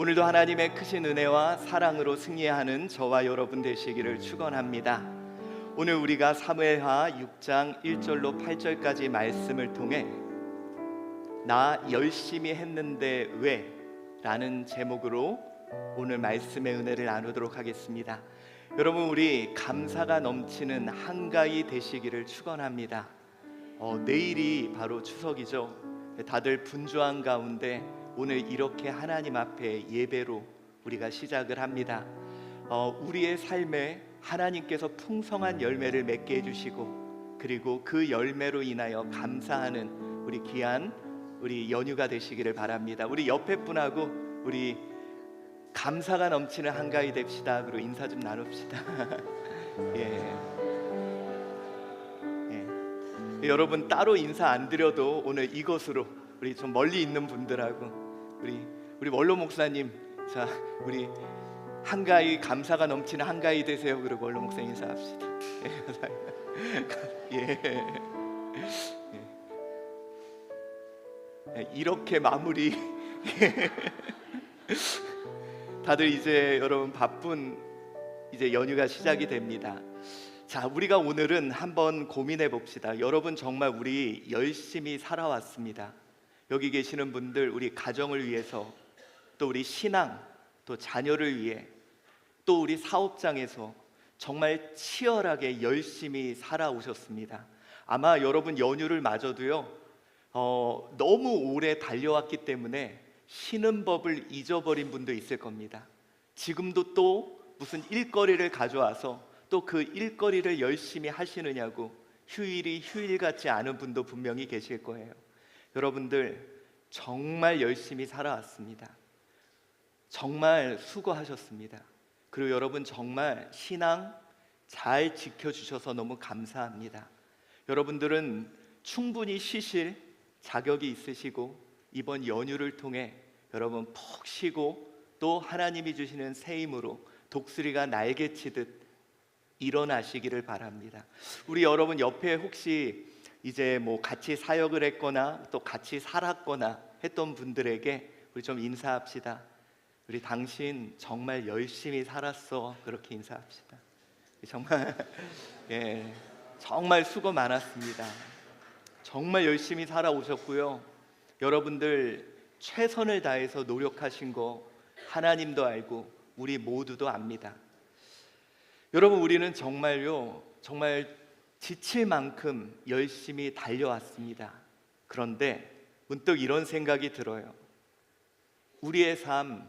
오늘도 하나님의 크신 은혜와 사랑으로 승리하는 저와 여러분 되시기를 축원합니다. 오늘 우리가 사무엘하 6장 1절로 8절까지 말씀을 통해 나 열심히 했는데 왜? 라는 제목으로 오늘 말씀의 은혜를 나누도록 하겠습니다. 여러분, 우리 감사가 넘치는 한가위 되시기를 축원합니다. 내일이 바로 추석이죠. 다들 분주한 가운데 오늘 이렇게 하나님 앞에 예배로 우리가 시작을 합니다. 우리의 삶에 하나님께서 풍성한 열매를 맺게 해주시고, 그리고 그 열매로 인하여 감사하는 우리 귀한 우리 연휴가 되시기를 바랍니다. 우리 옆에 분하고 우리 감사가 넘치는 한가위 됩시다. 그리고 인사 좀 나눕시다. 예. 여러분, 따로 인사 안 드려도 오늘 이곳으로 우리 좀 멀리 있는 분들하고 우리 원로 목사님, 자, 우리 한가위, 감사가 넘치는 한가위 되세요. 그리고 원로 목사 인사합시다. 예. 이렇게 마무리. 다들 이제 여러분 바쁜 이제 연휴가 시작이 됩니다. 자, 우리가 오늘은 한번 고민해 봅시다. 여러분, 정말 우리 열심히 살아왔습니다. 여기 계시는 분들, 우리 가정을 위해서, 또 우리 신앙, 또 자녀를 위해, 또 우리 사업장에서 정말 치열하게 열심히 살아오셨습니다. 아마 여러분 연휴를 맞아도요, 너무 오래 달려왔기 때문에 쉬는 법을 잊어버린 분도 있을 겁니다. 지금도 또 무슨 일거리를 가져와서 또 그 일거리를 열심히 하시느냐고 휴일이 휴일 같지 않은 분도 분명히 계실 거예요. 여러분들 정말 열심히 살아왔습니다. 정말 수고하셨습니다. 그리고 여러분 정말 신앙 잘 지켜주셔서 너무 감사합니다. 여러분들은 충분히 쉬실 자격이 있으시고, 이번 연휴를 통해 여러분 푹 쉬고 또 하나님이 주시는 새 힘으로 독수리가 날개치듯 일어나시기를 바랍니다. 우리 여러분 옆에 혹시 이제 뭐 같이 사역을 했거나 또 같이 살았거나 했던 분들에게 우리 좀 인사합시다. 우리 당신 정말 열심히 살았어. 그렇게 인사합시다. 정말 예, 정말 수고 많았습니다. 정말 열심히 살아오셨고요. 여러분들 최선을 다해서 노력하신 거 하나님도 알고 우리 모두도 압니다. 여러분, 우리는 정말요, 정말 지칠 만큼 열심히 달려왔습니다. 그런데 문득 이런 생각이 들어요. 우리의 삶,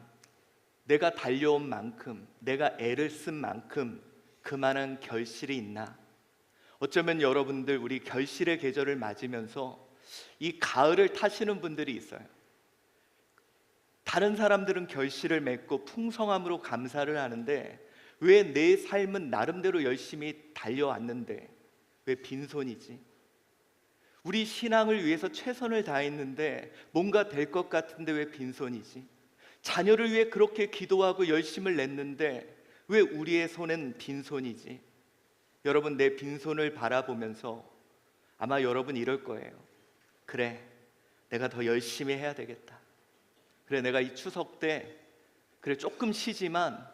내가 달려온 만큼, 내가 애를 쓴 만큼 그만한 결실이 있나? 어쩌면 여러분들 우리 결실의 계절을 맞으면서 이 가을을 타시는 분들이 있어요. 다른 사람들은 결실을 맺고 풍성함으로 감사를 하는데 왜 내 삶은 나름대로 열심히 달려왔는데 왜 빈손이지? 우리 신앙을 위해서 최선을 다했는데 뭔가 될 것 같은데 왜 빈손이지? 자녀를 위해 그렇게 기도하고 열심을 냈는데 왜 우리의 손은 빈손이지? 여러분, 내 빈손을 바라보면서 아마 여러분 이럴 거예요. 그래, 내가 더 열심히 해야 되겠다. 그래, 내가 이 추석 때 그래 조금 쉬지만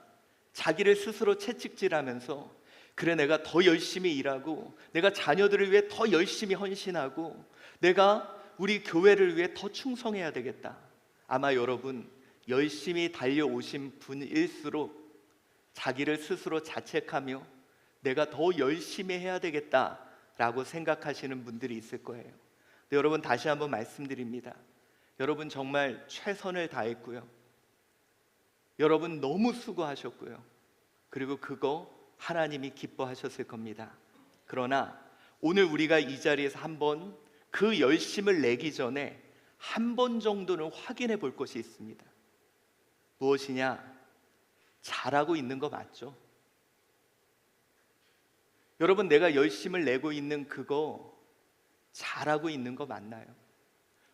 자기를 스스로 채찍질하면서 그래, 내가 더 열심히 일하고 내가 자녀들을 위해 더 열심히 헌신하고 내가 우리 교회를 위해 더 충성해야 되겠다. 아마 여러분 열심히 달려오신 분일수록 자기를 스스로 자책하며 내가 더 열심히 해야 되겠다라고 생각하시는 분들이 있을 거예요. 근데 여러분, 다시 한번 말씀드립니다. 여러분 정말 최선을 다했고요. 여러분 너무 수고하셨고요. 그리고 그거 하나님이 기뻐하셨을 겁니다. 그러나 오늘 우리가 이 자리에서 한번 그 열심을 내기 전에 한 번 정도는 확인해 볼 것이 있습니다. 무엇이냐? 잘하고 있는 거 맞죠? 여러분, 내가 열심을 내고 있는 그거 잘하고 있는 거 맞나요?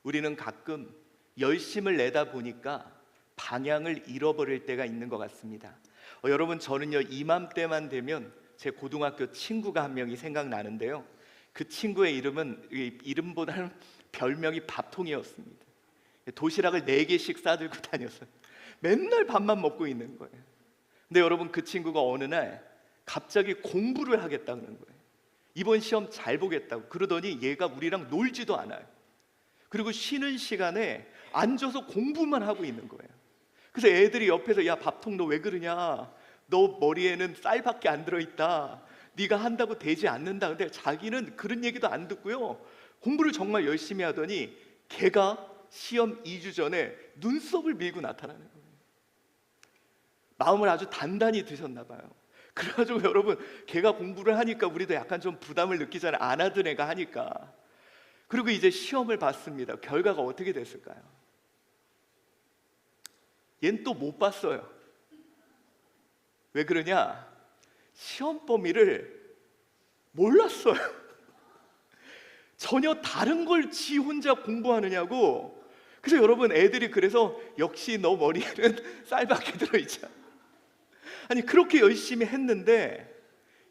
우리는 가끔 열심을 내다 보니까 방향을 잃어버릴 때가 있는 것 같습니다. 여러분, 저는요 이맘때만 되면 제 고등학교 친구가 한 명이 생각나는데요. 그 친구의 이름은 이름보다는 별명이 밥통이었습니다. 도시락을 4개씩 싸들고 다녔어요. 맨날 밥만 먹고 있는 거예요. 근데 여러분, 그 친구가 어느 날 갑자기 공부를 하겠다는 거예요. 이번 시험 잘 보겠다고. 그러더니 얘가 우리랑 놀지도 않아요. 그리고 쉬는 시간에 앉아서 공부만 하고 있는 거예요. 그래서 애들이 옆에서 야, 밥통 너 왜 그러냐, 너 머리에는 쌀밖에 안 들어있다, 네가 한다고 되지 않는다. 근데 자기는 그런 얘기도 안 듣고요, 공부를 정말 열심히 하더니 걔가 시험 2주 전에 눈썹을 밀고 나타나는 거예요. 마음을 아주 단단히 드셨나 봐요. 그래가지고 여러분, 걔가 공부를 하니까 우리도 약간 좀 부담을 느끼잖아요. 안 하던 애가 하니까. 그리고 이제 시험을 봤습니다. 결과가 어떻게 됐을까요? 얜 또 못 봤어요. 왜 그러냐? 시험 범위를 몰랐어요. 전혀 다른 걸 지 혼자 공부하느냐고. 그래서 여러분, 애들이 그래서 역시 너 머리에는 쌀밖에 들어있잖아. 아니, 그렇게 열심히 했는데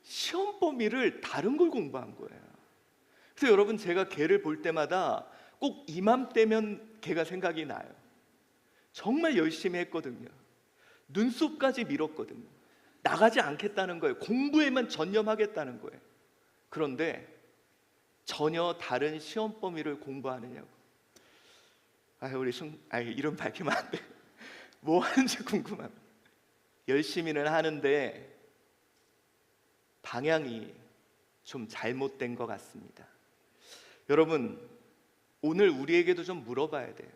시험 범위를 다른 걸 공부한 거예요. 그래서 여러분, 제가 걔를 볼 때마다 꼭 이맘때면 걔가 생각이 나요. 정말 열심히 했거든요. 눈썹까지 밀었거든요. 나가지 않겠다는 거예요. 공부에만 전념하겠다는 거예요. 그런데 전혀 다른 시험 범위를 공부하느냐고. 이름 밝히면 안 돼. 뭐 하는지 궁금합니다. 열심히는 하는데 방향이 좀 잘못된 것 같습니다. 여러분, 오늘 우리에게도 좀 물어봐야 돼요.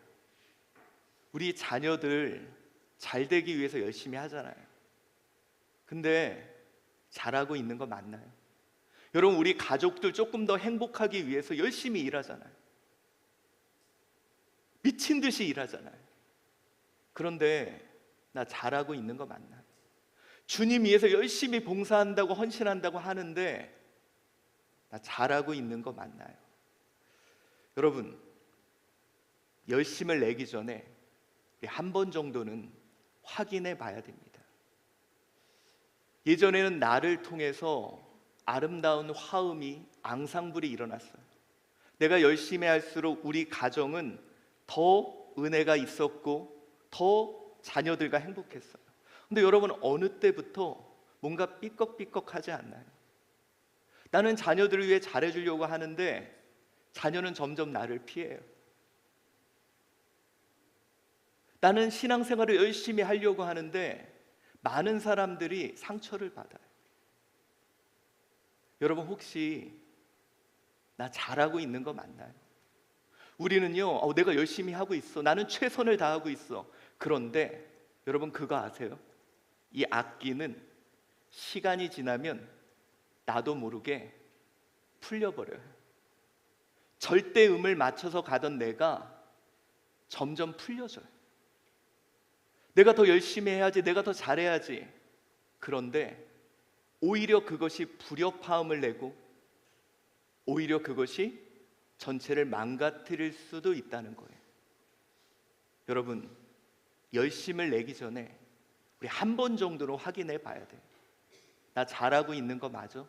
우리 자녀들 잘 되기 위해서 열심히 하잖아요. 근데 잘하고 있는 거 맞나요? 여러분, 우리 가족들 조금 더 행복하기 위해서 열심히 일하잖아요. 미친 듯이 일하잖아요. 그런데 나 잘하고 있는 거 맞나요? 주님 위해서 열심히 봉사한다고 헌신한다고 하는데 나 잘하고 있는 거 맞나요? 여러분, 열심을 내기 전에 한 번 정도는 확인해 봐야 됩니다. 예전에는 나를 통해서 아름다운 화음이, 앙상블이 일어났어요. 내가 열심히 할수록 우리 가정은 더 은혜가 있었고 더 자녀들과 행복했어요. 근데 여러분, 어느 때부터 뭔가 삐걱삐걱하지 않나요? 나는 자녀들을 위해 잘해주려고 하는데 자녀는 점점 나를 피해요. 나는 신앙생활을 열심히 하려고 하는데 많은 사람들이 상처를 받아요. 여러분, 혹시 나 잘하고 있는 거 맞나요? 우리는요, 내가 열심히 하고 있어, 나는 최선을 다하고 있어. 그런데 여러분, 그거 아세요? 이 악기는 시간이 지나면 나도 모르게 풀려버려요. 절대음을 맞춰서 가던 내가 점점 풀려져요. 내가 더 열심히 해야지, 내가 더 잘해야지. 그런데 오히려 그것이 불협화음을 내고 오히려 그것이 전체를 망가뜨릴 수도 있다는 거예요. 여러분, 열심을 내기 전에 우리 한 번 정도로 확인해 봐야 돼요. 나 잘하고 있는 거 맞아?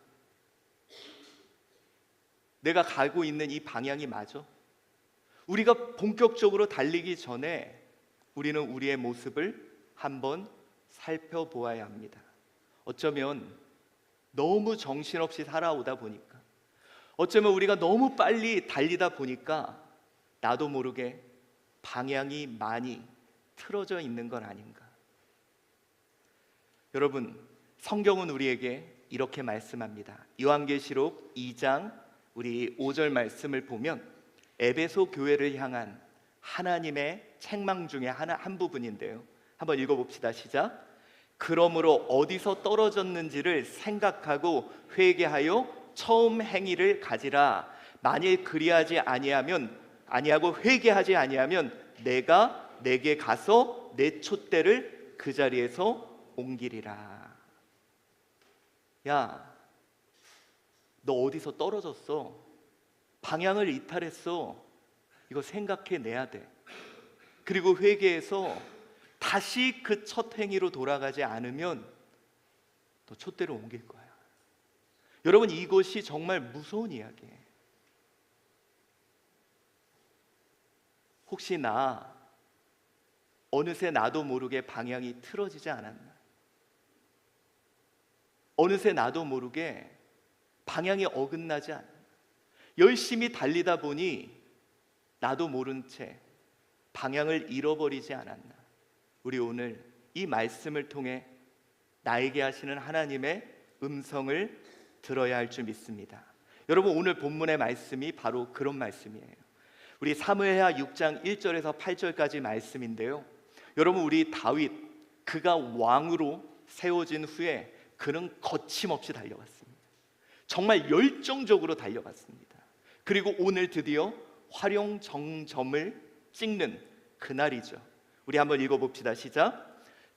내가 가고 있는 이 방향이 맞아? 우리가 본격적으로 달리기 전에 우리는 우리의 모습을 한번 살펴보아야 합니다. 어쩌면 너무 정신없이 살아오다 보니까, 어쩌면 우리가 너무 빨리 달리다 보니까 나도 모르게 방향이 많이 틀어져 있는 건 아닌가. 여러분, 성경은 우리에게 이렇게 말씀합니다. 요한계시록 2장 우리 5절 말씀을 보면 에베소 교회를 향한 하나님의 책망 중에 한 부분인데요. 한번 읽어봅시다. 시작. 그러므로 어디서 떨어졌는지를 생각하고 회개하여 처음 행위를 가지라. 만일 그리하지 아니하고 회개하지 아니하면 내가 내게 가서 내 촛대를 그 자리에서 옮기리라. 야, 너 어디서 떨어졌어? 방향을 이탈했어. 이거 생각해내야 돼. 그리고 회개해서 다시 그 첫 행위로 돌아가지 않으면 너 촛대를 옮길 거야. 여러분, 이것이 정말 무서운 이야기예요. 혹시 나 어느새 나도 모르게 방향이 틀어지지 않았나? 어느새 나도 모르게 방향이 어긋나지 않나? 열심히 달리다 보니 나도 모른 채 방향을 잃어버리지 않았나? 우리 오늘 이 말씀을 통해 나에게 하시는 하나님의 음성을 들어야 할 줄 믿습니다. 여러분, 오늘 본문의 말씀이 바로 그런 말씀이에요. 우리 사무엘하 6장 1절에서 8절까지 말씀인데요, 여러분, 우리 다윗, 그가 왕으로 세워진 후에 그는 거침없이 달려갔습니다. 정말 열정적으로 달려갔습니다. 그리고 오늘 드디어 화룡정점을 찍는 그날이죠. 우리 한번 읽어봅시다. 시작.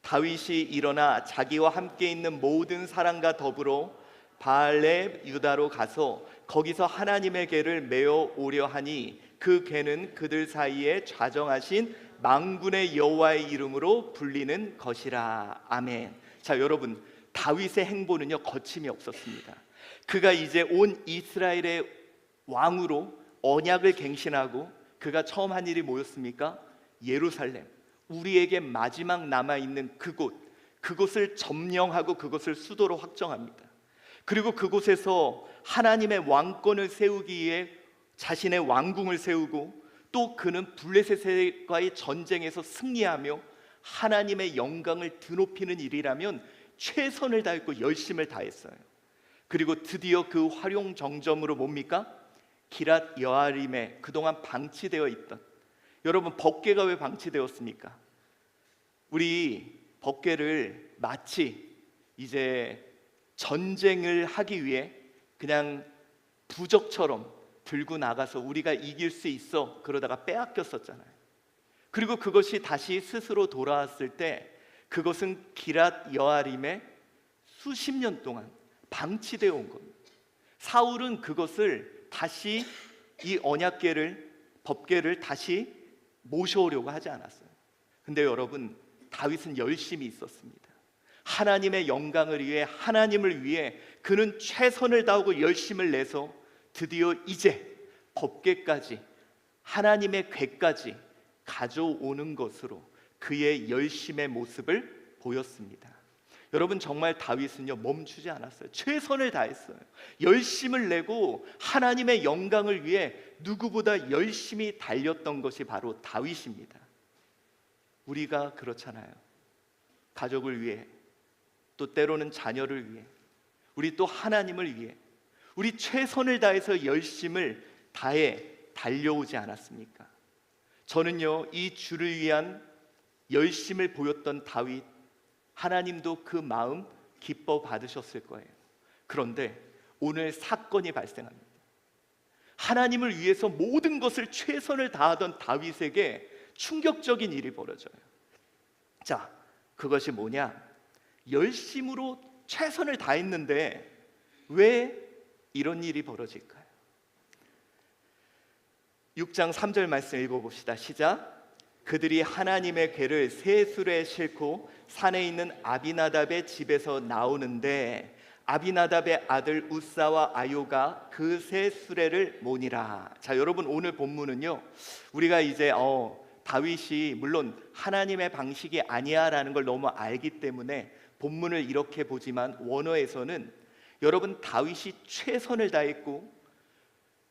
다윗이 일어나 자기와 함께 있는 모든 사람과 더불어 바알레 유다로 가서 거기서 하나님의 궤를 메어 오려 하니 그 궤는 그들 사이에 좌정하신 만군의 여호와의 이름으로 불리는 것이라. 아멘. 자, 여러분, 다윗의 행보는요 거침이 없었습니다. 그가 이제 온 이스라엘의 왕으로 언약을 갱신하고 그가 처음 한 일이 뭐였습니까? 예루살렘, 우리에게 마지막 남아있는 그곳을 점령하고 그것을 수도로 확정합니다. 그리고 그곳에서 하나님의 왕권을 세우기 위해 자신의 왕궁을 세우고, 또 그는 블레셋과의 전쟁에서 승리하며 하나님의 영광을 드높이는 일이라면 최선을 다했고 열심을 다했어요. 그리고 드디어 그 화룡정점으로 뭡니까? 기랏 여아림에 그동안 방치되어 있던, 여러분, 법궤가 왜 방치되었습니까? 우리 법궤를 마치 이제 전쟁을 하기 위해 그냥 부적처럼 들고 나가서 우리가 이길 수 있어 그러다가 빼앗겼었잖아요. 그리고 그것이 다시 스스로 돌아왔을 때 그것은 기랏 여아림에 수십 년 동안 방치되어 온 겁니다. 사울은 그것을 다시, 이 언약궤를, 법궤를 다시 모셔오려고 하지 않았어요. 근데 여러분, 다윗은 열심히 있었습니다. 하나님의 영광을 위해, 하나님을 위해 그는 최선을 다하고 열심을 내서 드디어 이제 법궤까지, 하나님의 궤까지 가져오는 것으로 그의 열심의 모습을 보였습니다. 여러분, 정말 다윗은요 멈추지 않았어요. 최선을 다했어요. 열심을 내고 하나님의 영광을 위해 누구보다 열심히 달렸던 것이 바로 다윗입니다. 우리가 그렇잖아요. 가족을 위해, 또 때로는 자녀를 위해, 우리 또 하나님을 위해 우리 최선을 다해서 열심을 다해 달려오지 않았습니까? 저는요 이 주를 위한 열심을 보였던 다윗, 하나님도 그 마음 기뻐 받으셨을 거예요. 그런데 오늘 사건이 발생합니다. 하나님을 위해서 모든 것을 최선을 다하던 다윗에게 충격적인 일이 벌어져요. 자, 그것이 뭐냐? 열심으로 최선을 다했는데 왜 이런 일이 벌어질까요? 6장 3절 말씀 읽어봅시다. 시작. 그들이 하나님의 궤를 새 수레에 싣고 산에 있는 아비나답의 집에서 나오는데 아비나답의 아들 우사와 아요가 그 새 수레를 모니라. 자, 여러분, 오늘 본문은요 우리가 이제 다윗이 물론 하나님의 방식이 아니야라는 걸 너무 알기 때문에 본문을 이렇게 보지만 원어에서는 여러분, 다윗이 최선을 다했고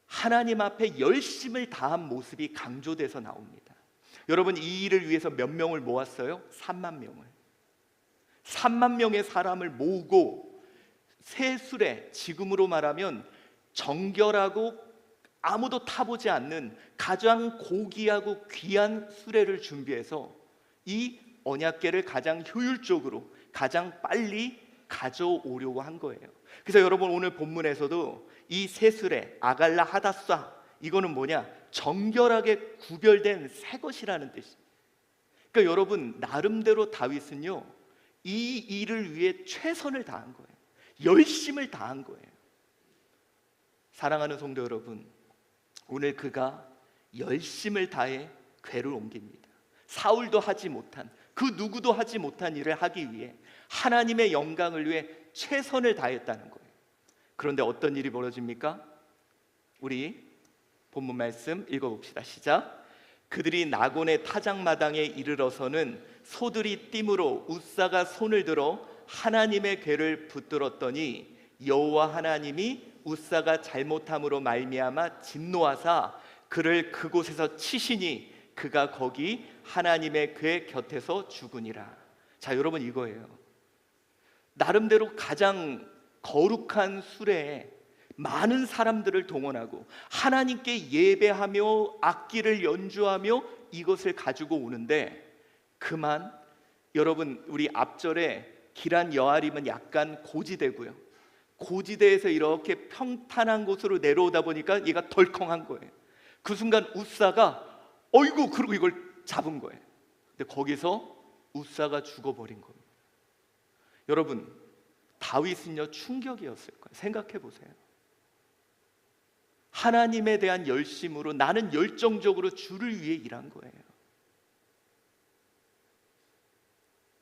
하나님 앞에 열심을 다한 모습이 강조돼서 나옵니다. 여러분, 이 일을 위해서 몇 명을 모았어요? 3만 명을. 3만 명의 사람을 모으고 새 수레, 지금으로 말하면 정결하고 아무도 타보지 않는 가장 고귀하고 귀한 수레를 준비해서 이 언약궤를 가장 효율적으로, 가장 빨리 가져오려고 한 거예요. 그래서 여러분, 오늘 본문에서도 이 새 수레, 아갈라 하다사, 이거는 뭐냐? 정결하게 구별된 새 것이라는 뜻이에요. 그러니까 여러분, 나름대로 다윗은요 이 일을 위해 최선을 다한 거예요. 열심을 다한 거예요. 사랑하는 성도 여러분, 오늘 그가 열심을 다해 궤를 옮깁니다. 사울도 하지 못한, 그 누구도 하지 못한 일을 하기 위해, 하나님의 영광을 위해 최선을 다했다는 거예요. 그런데 어떤 일이 벌어집니까? 우리 본문 말씀 읽어봅시다. 시작. 그들이 나곤의 타작마당에 이르러서는 소들이 띠므로 웃사가 손을 들어 하나님의 궤를 붙들었더니 여호와 하나님이 웃사가 잘못함으로 말미암아 진노하사 그를 그곳에서 치시니 그가 거기 하나님의 궤 곁에서 죽으니라. 자, 여러분, 이거예요. 나름대로 가장 거룩한 수레에 많은 사람들을 동원하고 하나님께 예배하며 악기를 연주하며 이것을 가지고 오는데, 그만 여러분, 우리 앞절에 기란 여아림은 약간 고지대고요, 고지대에서 이렇게 평탄한 곳으로 내려오다 보니까 얘가 덜컹한 거예요. 그 순간 웃사가 어이구 그러고 이걸 잡은 거예요. 근데 거기서 웃사가 죽어버린 겁니다. 여러분, 다윗은요 충격이었을 거예요. 생각해 보세요. 하나님에 대한 열심으로 나는 열정적으로 주를 위해 일한 거예요.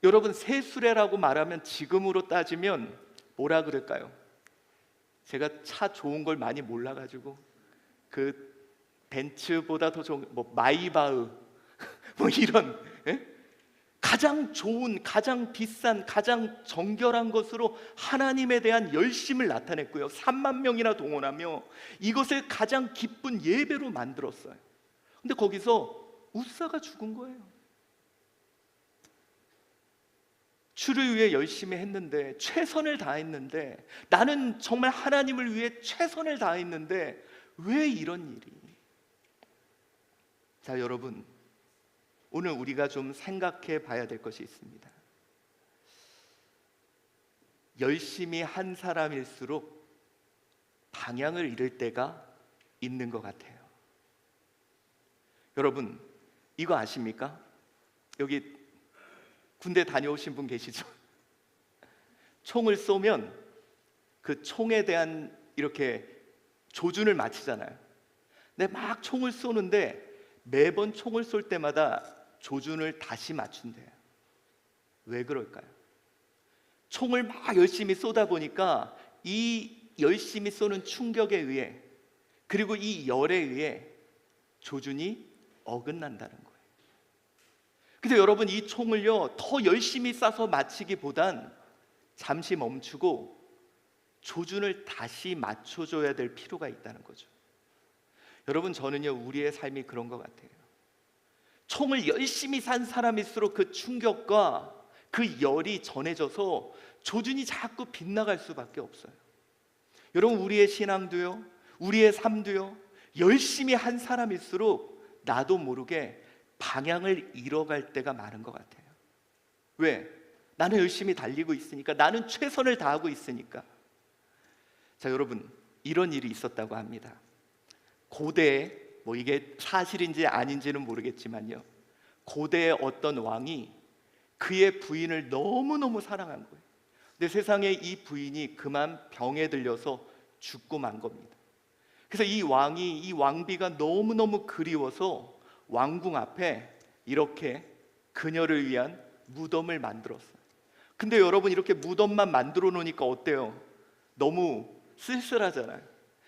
여러분, 새 수레라고 말하면 지금으로 따지면 뭐라 그럴까요? 제가 차 좋은 걸 많이 몰라가지고 그 벤츠보다 더 좋은 뭐 마이바흐 뭐 이런, 예? 가장 좋은, 가장 비싼, 가장 정결한 것으로 하나님에 대한 열심을 나타냈고요, 3만 명이나 동원하며 이것을 가장 기쁜 예배로 만들었어요. 근데 거기서 웃사가 죽은 거예요. 주를 위해 열심히 했는데, 최선을 다했는데, 나는 정말 하나님을 위해 최선을 다했는데 왜 이런 일이? 자, 여러분, 오늘 우리가 좀 생각해 봐야 될 것이 있습니다. 열심히 한 사람일수록 방향을 잃을 때가 있는 것 같아요. 여러분, 이거 아십니까? 여기 군대 다녀오신 분 계시죠? 총을 쏘면 그 총에 대한 이렇게 조준을 맞추잖아요. 근데 막 총을 쏘는데 매번 총을 쏠 때마다 조준을 다시 맞춘대요. 왜 그럴까요? 총을 막 열심히 쏘다 보니까 이 열심히 쏘는 충격에 의해, 그리고 이 열에 의해 조준이 어긋난다는 거예요. 그래서 여러분, 이 총을요 더 열심히 쏴서 맞히기보단 잠시 멈추고 조준을 다시 맞춰줘야 될 필요가 있다는 거죠. 여러분, 저는요 우리의 삶이 그런 것 같아요. 총을 열심히 산 사람일수록 그 충격과 그 열이 전해져서 조준이 자꾸 빗나갈 수밖에 없어요. 여러분, 우리의 신앙도요, 우리의 삶도요, 열심히 한 사람일수록 나도 모르게 방향을 잃어갈 때가 많은 것 같아요. 왜? 나는 열심히 달리고 있으니까, 나는 최선을 다하고 있으니까. 자, 여러분, 이런 일이 있었다고 합니다. 고대에, 뭐 이게 사실인지 아닌지는 모르겠지만요, 고대의 어떤 왕이 그의 부인을 너무너무 사랑한 거예요. 근데 세상에 이 부인이 그만 병에 들려서 죽고 만 겁니다. 그래서 이 왕이, 이 왕비가 너무너무 그리워서 왕궁 앞에 이렇게 그녀를 위한 무덤을 만들었어요. 근데 여러분, 이렇게 무덤만 만들어 놓으니까 어때요? 너무 쓸쓸하잖아요.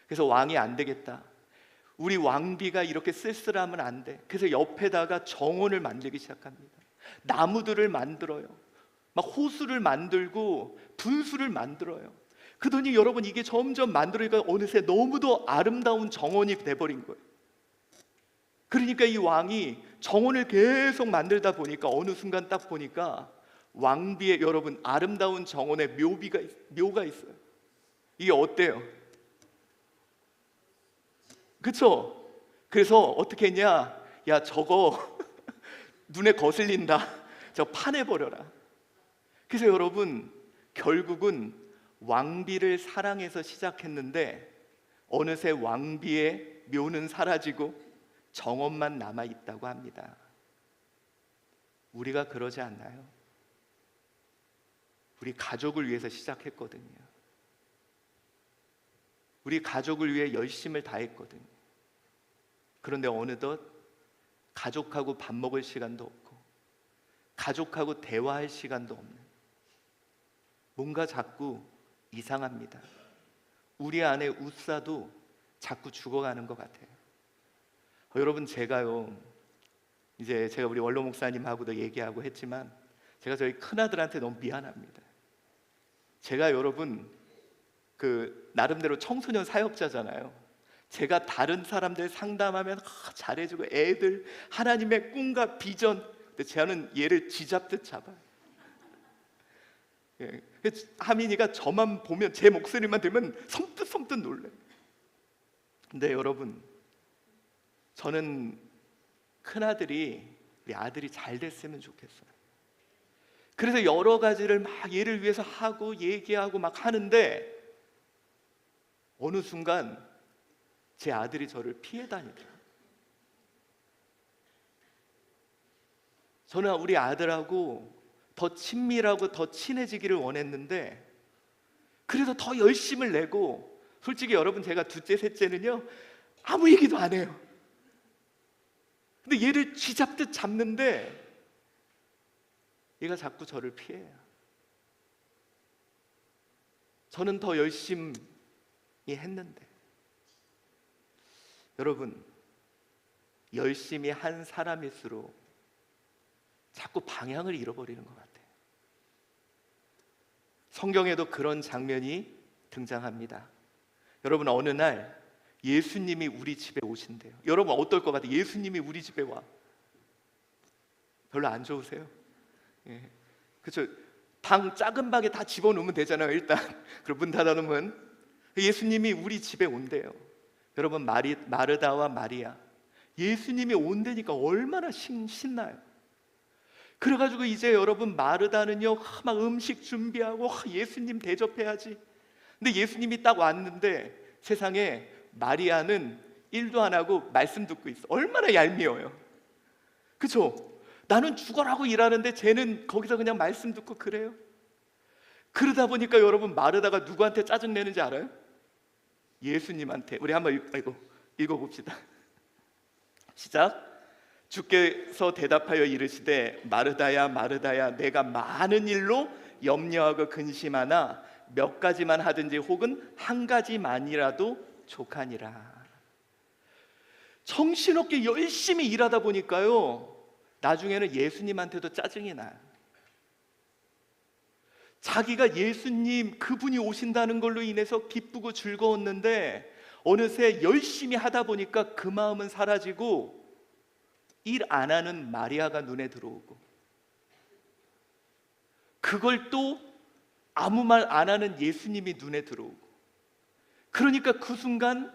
그래서 왕이 안 되겠다, 우리 왕비가 이렇게 쓸쓸하면 안 돼. 그래서 옆에다가 정원을 만들기 시작합니다. 나무들을 만들어요. 막 호수를 만들고 분수를 만들어요. 그러더니 여러분, 이게 점점 만들어니까 어느새 너무도 아름다운 정원이 돼버린 거예요. 그러니까 이 왕이 정원을 계속 만들다 보니까 어느 순간 딱 보니까 왕비의, 여러분, 아름다운 정원에 묘가 있어요. 이게 어때요? 그쵸? 그래서 어떻게 했냐? 야, 저거 눈에 거슬린다, 저 파내버려라. 그래서 여러분, 결국은 왕비를 사랑해서 시작했는데 어느새 왕비의 묘는 사라지고 정원만 남아있다고 합니다. 우리가 그러지 않나요? 우리 가족을 위해서 시작했거든요. 우리 가족을 위해 열심을 다했거든요. 그런데 어느덧 가족하고 밥 먹을 시간도 없고 가족하고 대화할 시간도 없는, 뭔가 자꾸 이상합니다. 우리 안에 웃사도 자꾸 죽어가는 것 같아요. 여러분, 제가요 이제 제가 우리 원로 목사님하고도 얘기하고 했지만 제가 저희 큰아들한테 너무 미안합니다. 제가 여러분 나름대로 청소년 사역자잖아요. 제가 다른 사람들 상담하면 잘해주고 애들 하나님의 꿈과 비전, 근데 저는 얘를 쥐잡듯 잡아요. 예. 하민이가 저만 보면 제 목소리만 들으면 섬뜩 놀래요. 근데 여러분, 저는 큰아들이 우리 아들이 잘 됐으면 좋겠어요. 그래서 여러 가지를 막 얘를 위해서 하고 얘기하고 막 하는데 어느 순간 제 아들이 저를 피해 다니더라고요. 저는 우리 아들하고 더 친밀하고 더 친해지기를 원했는데 그래서 더 열심을 내고, 솔직히 여러분 제가 둘째 셋째는요 아무 얘기도 안 해요. 근데 얘를 쥐잡듯 잡는데 얘가 자꾸 저를 피해요. 저는 더 열심히 했는데. 여러분, 열심히 한 사람일수록 자꾸 방향을 잃어버리는 것 같아요. 성경에도 그런 장면이 등장합니다. 여러분, 어느 날 예수님이 우리 집에 오신대요. 여러분 어떨 것 같아요? 예수님이 우리 집에 와. 별로 안 좋으세요? 예. 그렇죠. 방 작은 방에 다 집어넣으면 되잖아요. 일단 그리고 문 닫아놓으면. 예수님이 우리 집에 온대요. 여러분, 마르다와 마리아, 예수님이 온다니까 얼마나 신나요. 그래가지고 이제 여러분 마르다는요 막 음식 준비하고 예수님 대접해야지. 근데 예수님이 딱 왔는데 세상에 마리아는 일도 안 하고 말씀 듣고 있어. 얼마나 얄미워요. 그쵸? 나는 죽어라고 일하는데 쟤는 거기서 그냥 말씀 듣고 그래요. 그러다 보니까 여러분 마르다가 누구한테 짜증내는지 알아요? 예수님한테. 우리 한번 읽어봅시다. 시작. 주께서 대답하여 이르시되 마르다야 마르다야, 내가 많은 일로 염려하고 근심하나 몇 가지만 하든지 혹은 한 가지만이라도 족하니라. 정신없게 열심히 일하다 보니까요 나중에는 예수님한테도 짜증이 나요. 자기가 예수님 그분이 오신다는 걸로 인해서 기쁘고 즐거웠는데 어느새 열심히 하다 보니까 그 마음은 사라지고 일 안 하는 마리아가 눈에 들어오고, 그걸 또 아무 말 안 하는 예수님이 눈에 들어오고, 그러니까 그 순간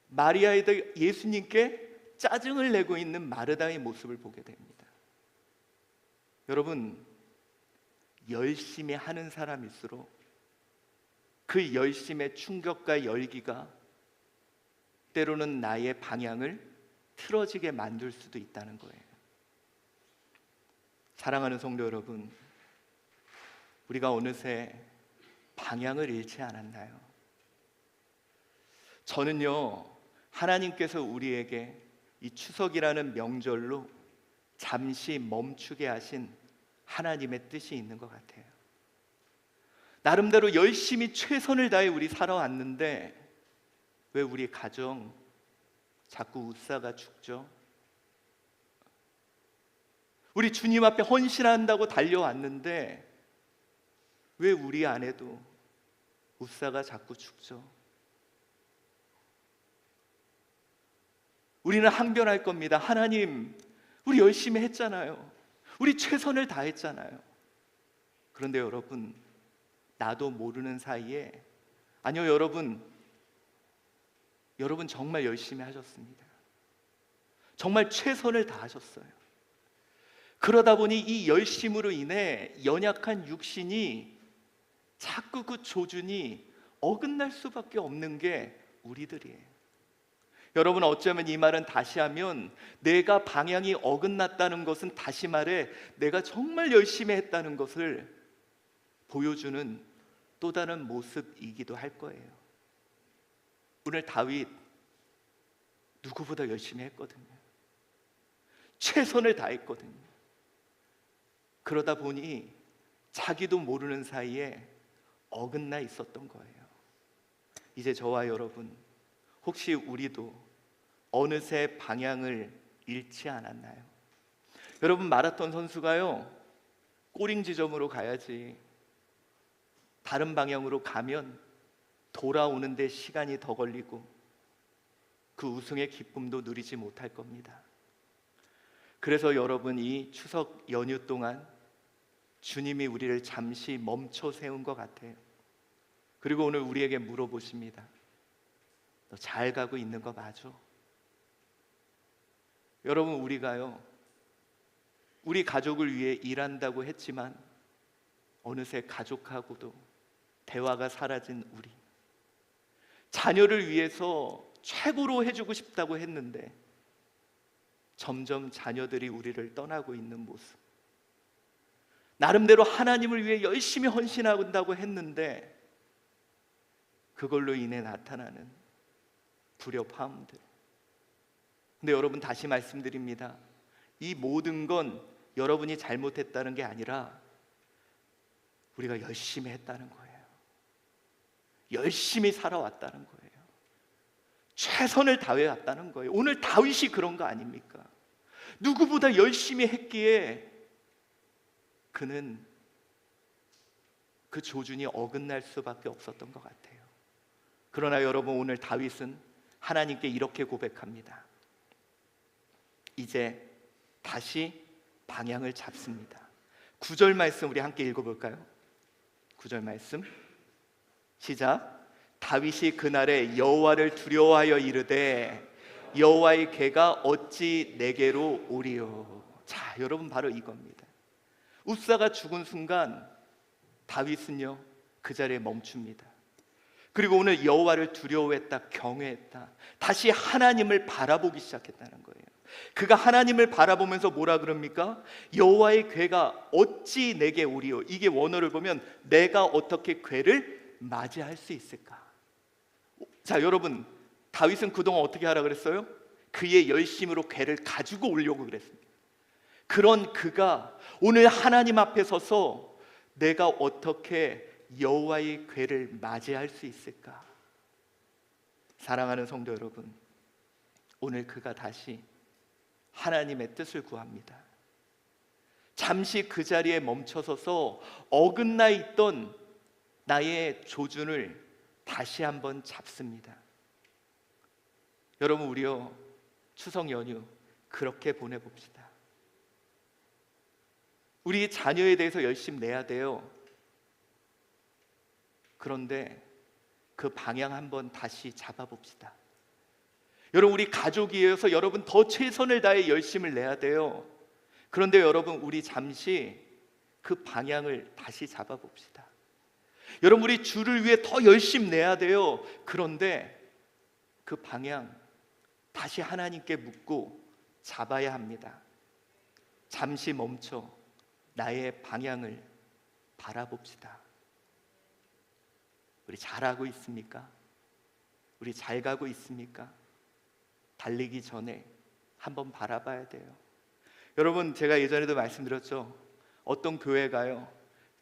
마리아에다 예수님께 짜증을 내고 있는 마르다의 모습을 보게 됩니다. 여러분, 열심히 하는 사람일수록 그 열심의 충격과 열기가 때로는 나의 방향을 틀어지게 만들 수도 있다는 거예요. 사랑하는 성도 여러분, 우리가 어느새 방향을 잃지 않았나요? 저는요 하나님께서 우리에게 이 추석이라는 명절로 잠시 멈추게 하신 하나님의 뜻이 있는 것 같아요. 나름대로 열심히 최선을 다해 우리 살아왔는데 왜 우리 가정 자꾸 웃사가 죽죠? 우리 주님 앞에 헌신한다고 달려왔는데 왜 우리 안에도 웃사가 자꾸 죽죠? 우리는 항변할 겁니다. 하나님, 우리 열심히 했잖아요. 우리 최선을 다했잖아요. 그런데 여러분, 나도 모르는 사이에, 아니요 여러분 정말 열심히 하셨습니다. 정말 최선을 다하셨어요. 그러다 보니 이 열심으로 인해 연약한 육신이 자꾸 그 조준이 어긋날 수밖에 없는 게 우리들이에요. 여러분, 어쩌면 이 말은 다시 하면 내가 방향이 어긋났다는 것은 다시 말해 내가 정말 열심히 했다는 것을 보여주는 또 다른 모습이기도 할 거예요. 오늘 다윗 누구보다 열심히 했거든요. 최선을 다했거든요. 그러다 보니 자기도 모르는 사이에 어긋나 있었던 거예요. 이제 저와 여러분, 혹시 우리도 어느새 방향을 잃지 않았나요? 여러분, 마라톤 선수가요, 꼬링 지점으로 가야지 다른 방향으로 가면 돌아오는데 시간이 더 걸리고 그 우승의 기쁨도 누리지 못할 겁니다. 그래서 여러분, 이 추석 연휴 동안 주님이 우리를 잠시 멈춰 세운 것 같아요. 그리고 오늘 우리에게 물어보십니다. 너 잘 가고 있는 거 맞아? 여러분, 우리가요, 우리 가족을 위해 일한다고 했지만 어느새 가족하고도 대화가 사라진 우리, 자녀를 위해서 최고로 해주고 싶다고 했는데 점점 자녀들이 우리를 떠나고 있는 모습, 나름대로 하나님을 위해 열심히 헌신한다고 했는데 그걸로 인해 나타나는 불협화음들. 근데 여러분, 다시 말씀드립니다. 이 모든 건 여러분이 잘못했다는 게 아니라 우리가 열심히 했다는 거예요. 열심히 살아왔다는 거예요. 최선을 다해왔다는 거예요. 오늘 다윗이 그런 거 아닙니까? 누구보다 열심히 했기에 그는 그 조준이 어긋날 수밖에 없었던 것 같아요. 그러나 여러분, 오늘 다윗은 하나님께 이렇게 고백합니다. 이제 다시 방향을 잡습니다. 9절 말씀 우리 함께 읽어볼까요? 9절 말씀 시작. 다윗이 그날에 여호와를 두려워하여 이르되 여호와의 궤가 어찌 내게로 오리요. 자, 여러분, 바로 이겁니다. 웃사가 죽은 순간 다윗은요, 그 자리에 멈춥니다. 그리고 오늘 여호와를 두려워했다, 경외했다, 다시 하나님을 바라보기 시작했다는 거예요. 그가 하나님을 바라보면서 뭐라 그럽니까? 여호와의 궤가 어찌 내게 오리요. 이게 원어를 보면 내가 어떻게 궤를 맞이할 수 있을까? 자, 여러분, 다윗은 그동안 어떻게 하라 그랬어요? 그의 열심으로 궤를 가지고 오려고 그랬습니다. 그런 그가 오늘 하나님 앞에 서서 내가 어떻게 여호와의 궤를 맞이할 수 있을까? 사랑하는 성도 여러분, 오늘 그가 다시 하나님의 뜻을 구합니다. 잠시 그 자리에 멈춰서서 어긋나 있던 나의 조준을 다시 한번 잡습니다. 여러분, 우리요, 추석 연휴 그렇게 보내봅시다. 우리 자녀에 대해서 열심히 내야 돼요. 그런데 그 방향 한번 다시 잡아봅시다. 여러분, 우리 가족이어서 여러분 더 최선을 다해 열심을 내야 돼요. 그런데 여러분, 우리 잠시 그 방향을 다시 잡아봅시다. 여러분, 우리 주를 위해 더 열심히 내야 돼요. 그런데 그 방향 다시 하나님께 묻고 잡아야 합니다. 잠시 멈춰 나의 방향을 바라봅시다. 우리 잘하고 있습니까? 우리 잘 가고 있습니까? 달리기 전에 한번 바라봐야 돼요. 여러분, 제가 예전에도 말씀드렸죠. 어떤 교회가요,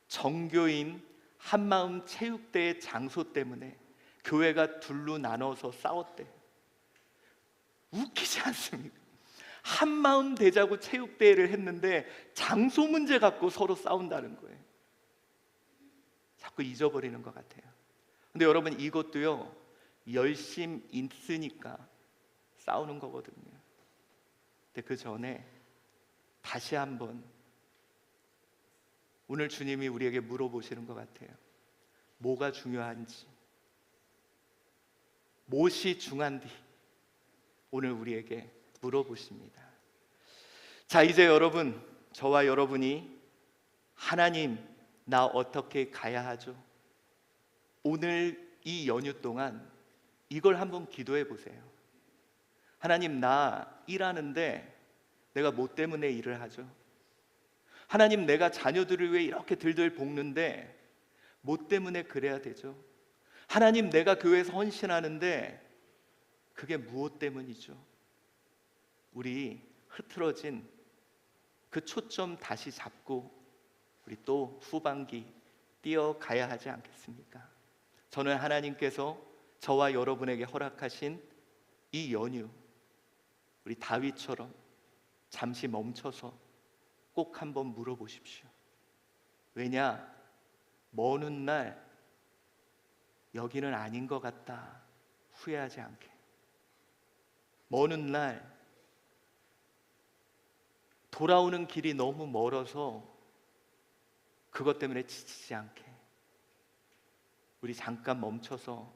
정교인 한마음 체육대회 장소 때문에 교회가 둘로 나눠서 싸웠대요. 웃기지 않습니까? 한마음 되자고 체육대회를 했는데 장소 문제 갖고 서로 싸운다는 거예요. 자꾸 잊어버리는 것 같아요. 근데 여러분, 이것도요, 열심 있으니까 싸우는 거거든요. 근데 그 전에 다시 한번 오늘 주님이 우리에게 물어보시는 것 같아요. 뭐가 중요한지, 무엇이 중요한지 오늘 우리에게 물어보십니다. 자, 이제 여러분, 저와 여러분이 하나님, 나 어떻게 가야 하죠? 오늘 이 연휴 동안 이걸 한번 기도해 보세요. 하나님, 나 일하는데 내가 뭐 때문에 일을 하죠? 하나님, 내가 자녀들을 위해 이렇게 들들 볶는데 뭐 때문에 그래야 되죠? 하나님, 내가 교회에서 헌신하는데 그게 무엇 때문이죠? 우리 흐트러진 그 초점 다시 잡고 우리 또 후반기 뛰어가야 하지 않겠습니까? 저는 하나님께서 저와 여러분에게 허락하신 이 연휴, 우리 다윗처럼 잠시 멈춰서 꼭 한번 물어보십시오. 왜냐? 먼 훗날 여기는 아닌 것 같다 후회하지 않게. 먼 훗날 돌아오는 길이 너무 멀어서 그것 때문에 지치지 않게. 우리 잠깐 멈춰서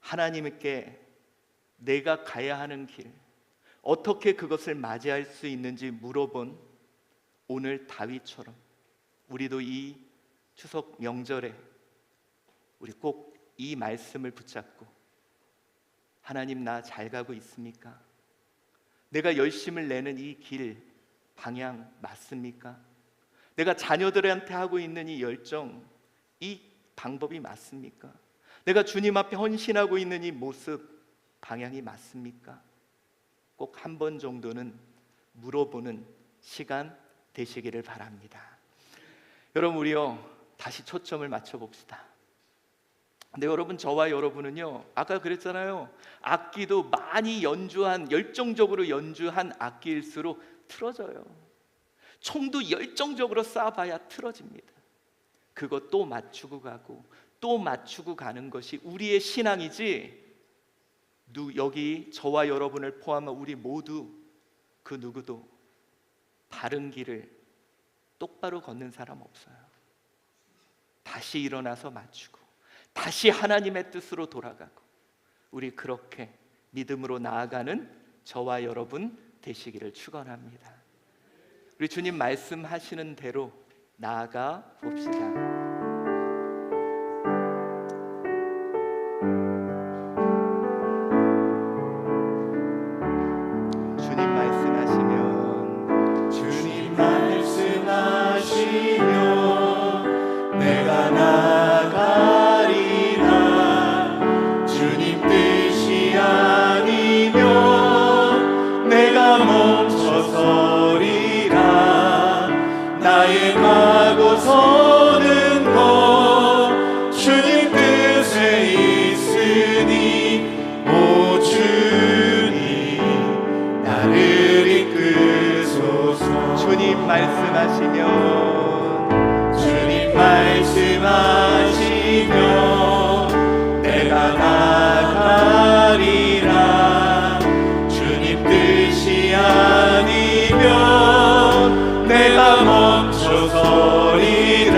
하나님께 내가 가야 하는 길, 어떻게 그것을 맞이할 수 있는지 물어본 오늘 다윗처럼 우리도 이 추석 명절에 우리 꼭 이 말씀을 붙잡고, 하나님 나 잘 가고 있습니까? 내가 열심을 내는 이 길 방향 맞습니까? 내가 자녀들한테 하고 있는 이 열정, 이 방법이 맞습니까? 내가 주님 앞에 헌신하고 있는 이 모습 방향이 맞습니까? 꼭 한 번 정도는 물어보는 시간 되시기를 바랍니다. 여러분, 우리요 다시 초점을 맞춰 봅시다. 근데 여러분, 저와 여러분은요, 아까 그랬잖아요, 악기도 많이 연주한, 열정적으로 연주한 악기일수록 틀어져요. 총도 열정적으로 쏴봐야 틀어집니다. 그거 또 맞추고 가고 또 맞추고 가는 것이 우리의 신앙이지, 여기 저와 여러분을 포함한 우리 모두 그 누구도 바른 길을 똑바로 걷는 사람 없어요. 다시 일어나서 맞추고 다시 하나님의 뜻으로 돌아가고, 우리 그렇게 믿음으로 나아가는 저와 여러분 되시기를 축원합니다. 우리 주님 말씀하시는 대로 나아가 봅시다. 주님 말씀하시면 내가 나가리라. 주님 뜻이 아니면 내가 멈춰서리라. 나의 가고 서는 것 주님 뜻에 있으니, 오 주님 나를 이끄소서. 주님 말씀하시면 내가 나가리라. 주님 뜻이 아니면 내가 멈춰서리라.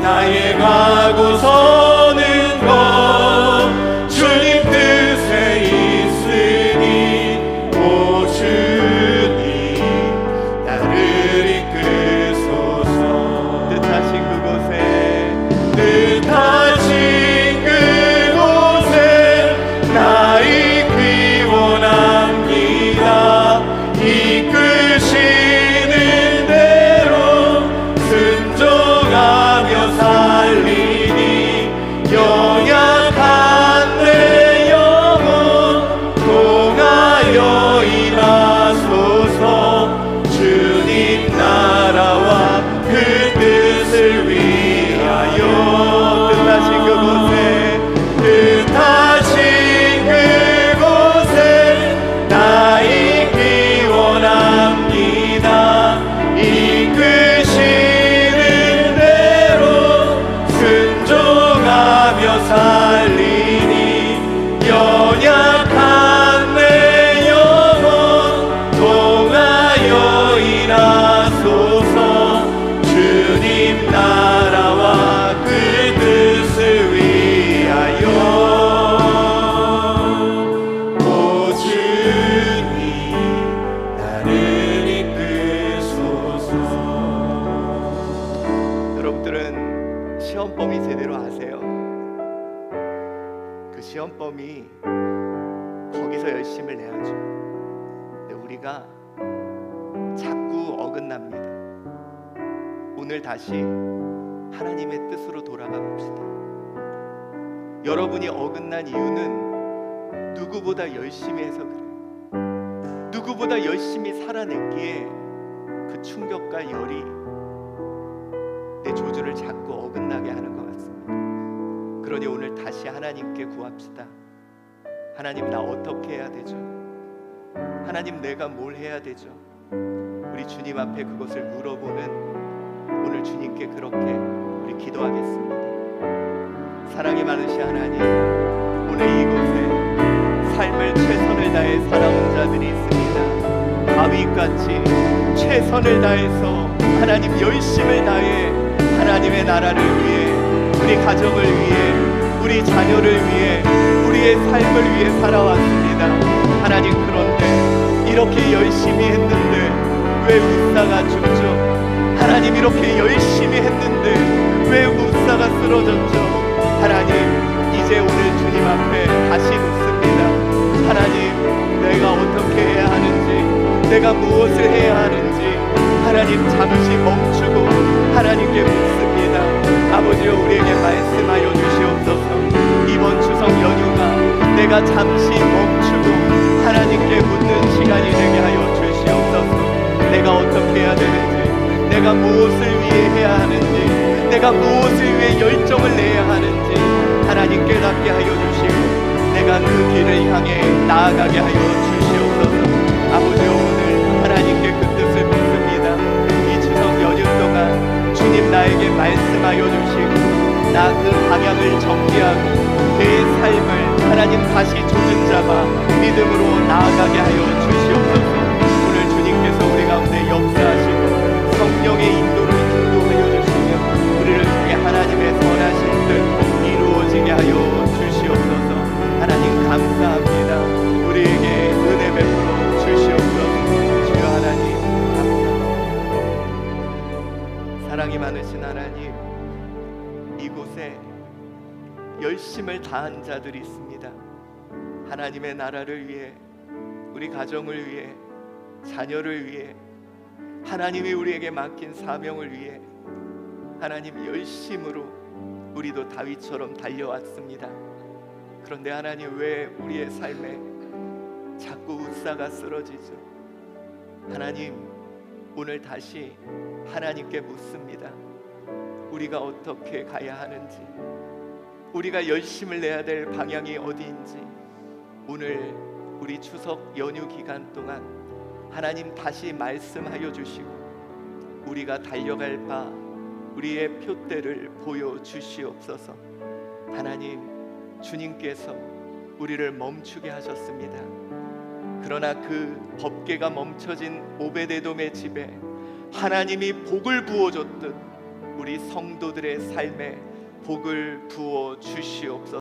나의 가고 서는 것 주님 뜻에 있으니, 오 주님 나를 이끄소서. 뜻하신 그곳에 나 있기 원합니다. 이끄시는 대로 순종하며 살리니, 연약한 내 영혼 통하여 일하소서. 주님 나라와 그 뜻을 위하여. 뜻하신 그곳에 나 있기 원합니다. 이끄시는 대로 순종하며 살리니, 연약한 내 영혼 통하여 일하소서. 주님 나라와 그 뜻을 위하여. 오 주님 나를 이끄소서. 여러분들은 시험범위 제대로 아세요? 그 시험범위 거기서 열심을 내야죠. 근데 우리가 자꾸 어긋납니다. 오늘 다시 하나님의 뜻으로 돌아가 봅시다. 여러분이 어긋난 이유는 누구보다 열심히 해서 그래요. 누구보다 열심히 살아냈기에 그 충격과 열이 내 조주를 자꾸 어긋나게 하는 것 같습니다. 그러니 오늘 다시 하나님께 구합시다. 하나님, 나 어떻게 해야 되죠? 하나님, 내가 뭘 해야 되죠? 우리 주님 앞에 그것을 물어보는 오늘 주님께 그렇게 우리 기도하겠습니다. 사랑이 많으신 하나님, 오늘 이곳에 삶을 최선을 다해 살아온 자들이 있습니다. 다윗같이 최선을 다해서 하나님 열심을 다해 하나님의 나라를 위해, 우리 가정을 위해, 우리 자녀를 위해, 우리의 삶을 위해 살아왔습니다. 하나님, 그런데 이렇게 열심히 했는데 왜 웃사가 죽죠? 하나님, 이렇게 열심히 했는데 왜 웃사가 쓰러졌죠? 하나님, 이제 오늘 주님 앞에 다시 묻습니다. 하나님, 내가 어떻게 해야 하는지, 내가 무엇을 해야 하는지 하나님 잠시 멈추고 하나님께 묻습니다. 아버지여, 우리에게 말씀하여 주시옵소서. 이번 추석 연휴가 내가 잠시 멈추고 하나님께 묻는 시간이 되게 하여 주시옵소서. 내가 어떻게 해야 되는지, 내가 무엇을 위해 해야 하는지, 내가 무엇을 위해 열정을 내야 하는지 하나님 깨닫게 하여 주시고 내가 그 길을 향해 나아가게 하여 주시옵소서. 아버지여, 오늘 하나님께 그 뜻을 묻습니다. 이 추석 연휴 동안 주님 나에게 말씀하여 주시고 나 그 방향을 정비하고 내 삶을 하나님 다시 조준잡아 믿음으로 나아가게 하여 주시옵소서. 오늘 주님께서 우리 가운데 역사하시고 성령의 인도로 인도하여 주시며 우리를 통해 하나님의 선하신 뜻 이루어지게 하여 주시옵소서. 하나님, 감사합니다. 우리에게 은혜 베풀어 주시옵소서. 주여 하나님, 감사합니다. 사랑이 많으신 하나님, 이곳에 열심을 다한 자들이 있습니다. 하나님의 나라를 위해, 우리 가정을 위해, 자녀를 위해, 하나님이 우리에게 맡긴 사명을 위해 하나님 열심으로 우리도 다윗처럼 달려왔습니다. 그런데 하나님, 왜 우리의 삶에 자꾸 웃사가 쓰러지죠? 하나님, 오늘 다시 하나님께 묻습니다. 우리가 어떻게 가야 하는지, 우리가 열심을 내야 될 방향이 어디인지 오늘 우리 추석 연휴 기간 동안 하나님 다시 말씀하여 주시고 우리가 달려갈 바, 우리의 표대를 보여주시옵소서. 하나님, 주님께서 우리를 멈추게 하셨습니다. 그러나 그 법궤가 멈춰진 오베데돔의 집에 하나님이 복을 부어줬듯 우리 성도들의 삶에 복을 부어 주시옵소서.